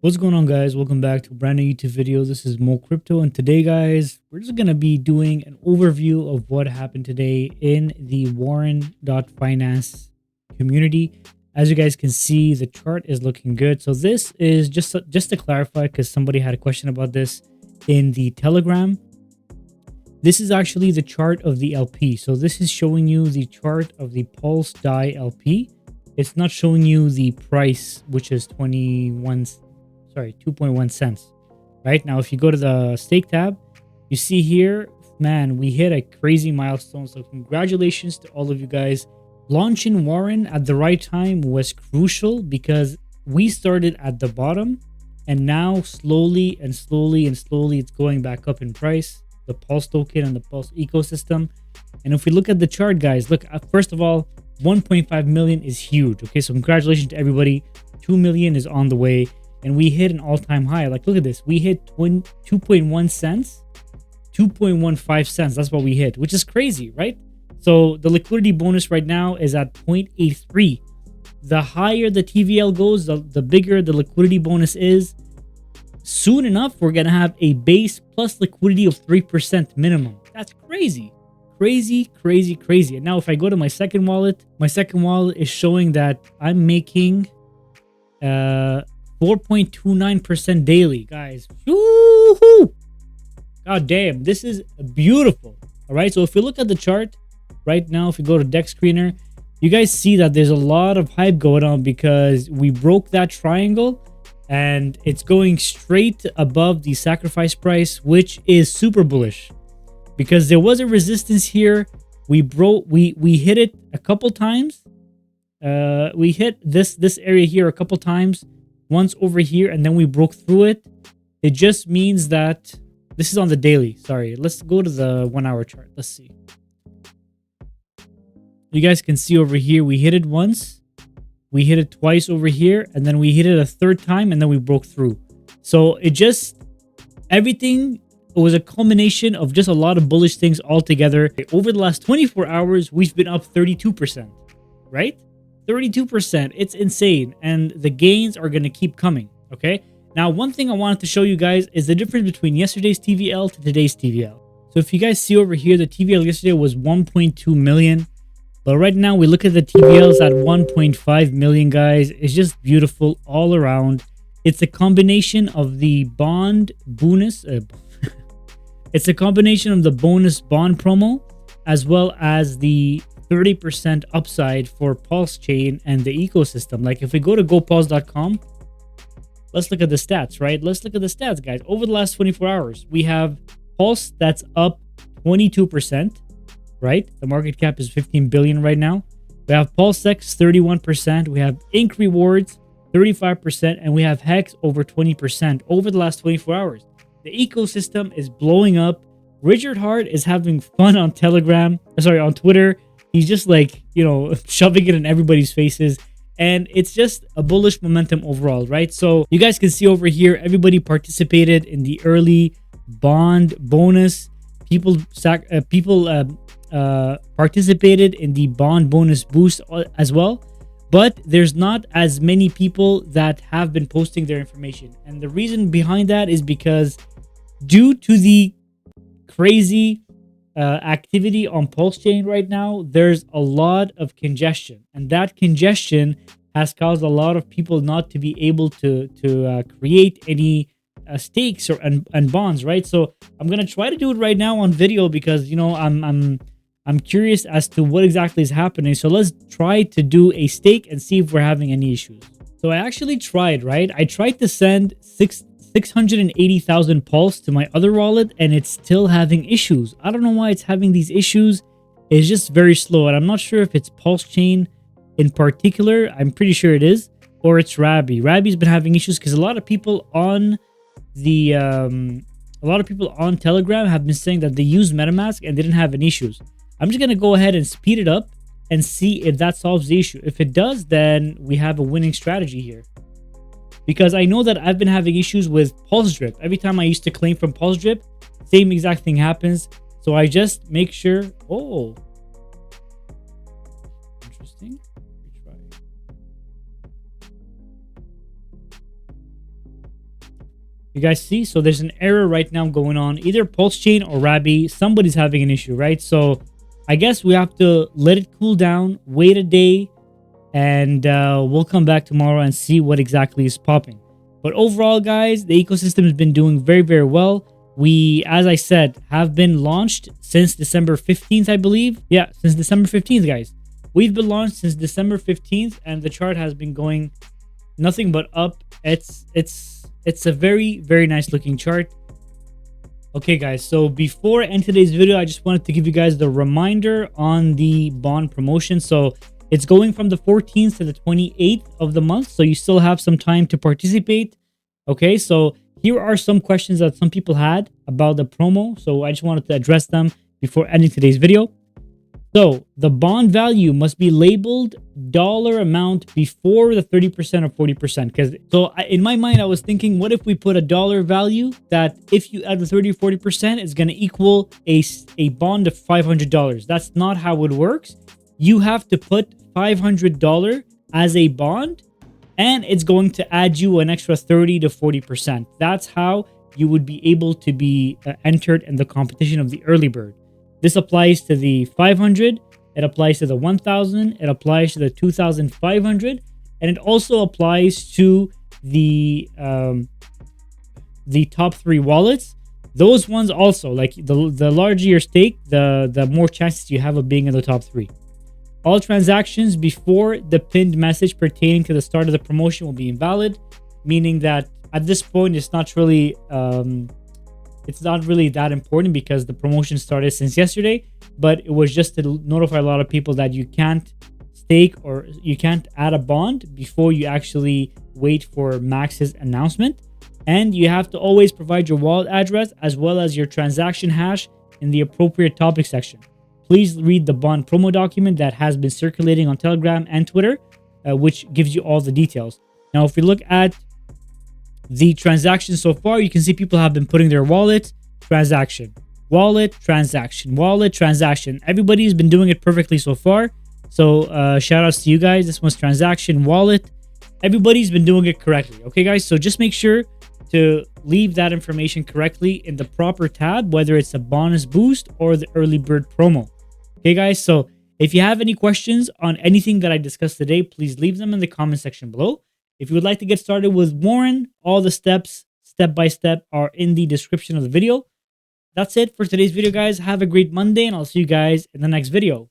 What's going on, guys? Welcome back to a brand new YouTube video. This is Mo Crypto, and today, guys, we're just gonna be doing an overview of what happened today in the Warren.Finance community. As you guys can see, the chart is looking good. So this is just to clarify, because somebody had a question about this in the Telegram. This is actually the chart of the LP. So this is showing you the chart of the Pulse Dai LP. It's not showing you the price, which is 2.1 cents. Right now, if you go to the stake tab, you see here, man, we hit a crazy milestone. So congratulations to all of you guys. Launching Warren at the right time was crucial because we started at the bottom, and now slowly it's going back up in price. The Pulse token and the Pulse ecosystem. And if we look at the chart, guys, look, first of all, 1.5 million is huge. Okay, so congratulations to everybody. 2 million is on the way, and we hit an all-time high. Like, look at this. We hit 2.1 cents, 2.15 cents. That's what we hit, which is crazy, right? So the liquidity bonus right now is at 0.83. The higher the TVL goes, the bigger the liquidity bonus is. Soon enough, we're going to have a base plus liquidity of 3% minimum. That's crazy. Crazy. And now if I go to my second wallet is showing that I'm making 4.29% daily, guys. Woo-hoo! God damn, this is beautiful. All right, so if you look at the chart right now, if you go to Deck Screener, you guys see that there's a lot of hype going on because we broke that triangle and it's going straight above the sacrifice price, which is super bullish because there was a resistance here. We hit it a couple times. We hit this area here a couple times, once over here, and then we broke through it. It just means that this is on the daily. Sorry, let's go to the 1 hour chart. Let's see. You guys can see over here, we hit it once, we hit it twice over here, and then we hit it a third time, and then we broke through. So it just, everything was a combination of just a lot of bullish things all together. Over the last 24 hours, we've been up 32%, right? 32%. It's insane. And the gains are going to keep coming. Okay. Now, one thing I wanted to show you guys is the difference between yesterday's TVL to today's TVL. So if you guys see over here, the TVL yesterday was 1.2 million. But right now we look at the TVLs at 1.5 million, guys. It's just beautiful all around. It's a combination of the bond bonus. It's a combination of the bonus bond promo as well as the 30% upside for Pulsechain and the ecosystem. Like if we go to gopulse.com, let's look at the stats, right? Let's look at the stats, guys. Over the last 24 hours, we have Pulse that's up 22%, right? The market cap is 15 billion right now. We have PulseX 31%. We have Ink Rewards 35%, and we have Hex over 20% over the last 24 hours. The ecosystem is blowing up. Richard Hart is having fun on on Twitter. He's just like, shoving it in everybody's faces. And it's just a bullish momentum overall, right? So you guys can see over here, everybody participated in the early bond bonus. People participated in the bond bonus boost as well. But there's not as many people that have been posting their information. And the reason behind that is because due to the crazy activity on Pulsechain right now, there's a lot of congestion, and that congestion has caused a lot of people not to be able to create any stakes and bonds, right? So I'm gonna try to do it right now on video because I'm curious as to what exactly is happening. So let's try to do a stake and see if we're having any issues. So I actually tried, right? I tried to send 680,000 Pulse to my other wallet, and it's still having issues. I don't know why it's having these issues. It's just very slow, and I'm not sure if it's Pulsechain in particular. I'm pretty sure it is, or it's Rabby. Rabby's been having issues because a lot of people on Telegram have been saying that they use MetaMask and they didn't have any issues. I'm just gonna go ahead and speed it up and see if that solves the issue. If it does, then we have a winning strategy here. Because I know that I've been having issues with Pulse Drip. Every time I used to claim from Pulse Drip, same exact thing happens. So I just make sure. Oh, interesting. Retry. You guys see? So there's an error right now going on. Either Pulsechain or Rabby, somebody's having an issue, right? So I guess we have to let it cool down, wait a day, and we'll come back tomorrow and see what exactly is popping. But overall, guys, the ecosystem has been doing very, very well. We, as I said, have been launched since December 15th, I believe. Yeah, since December 15th, guys. We've been launched since December 15th, and the chart has been going nothing but up. It's a very, very nice looking chart. Okay, guys, so before I end today's video, I just wanted to give you guys the reminder on the bond promotion. So it's going from the 14th to the 28th of the month, so you still have some time to participate. Okay, so here are some questions that some people had about the promo, so I just wanted to address them before ending today's video. So the bond value must be labeled dollar amount before the 30% or 40%. Because in my mind, I was thinking, what if we put a dollar value that if you add the 30 or 40%, it's going to equal a bond of $500. That's not how it works. You have to put $500 as a bond, and it's going to add you an extra 30 to 40%. That's how you would be able to be entered in the competition of the early bird. This applies to the 500, it applies to the 1000, it applies to the 2500, and it also applies to the top 3 wallets. Those ones also, like the larger your stake, the more chances you have of being in the top 3. All transactions before the pinned message pertaining to the start of the promotion will be invalid, meaning that at this point it's not really that important because the promotion started since yesterday, but it was just to notify a lot of people that you can't stake or you can't add a bond before you actually wait for Max's announcement. And you have to always provide your wallet address as well as your transaction hash in the appropriate topic section. Please read the bond promo document that has been circulating on Telegram and Twitter, which gives you all the details. Now, if we look at the transactions so far, you can see people have been putting their wallet, transaction, wallet, transaction, wallet, transaction. Everybody's been doing it perfectly so far. So shout outs to you guys. This one's transaction, wallet. Everybody's been doing it correctly. Okay, guys. So just make sure to leave that information correctly in the proper tab, whether it's a bonus boost or the early bird promo. Okay, guys. So if you have any questions on anything that I discussed today, please leave them in the comment section below. If you would like to get started with Warren, all the steps, step by step, are in the description of the video. That's it for today's video, guys. Have a great Monday, and I'll see you guys in the next video.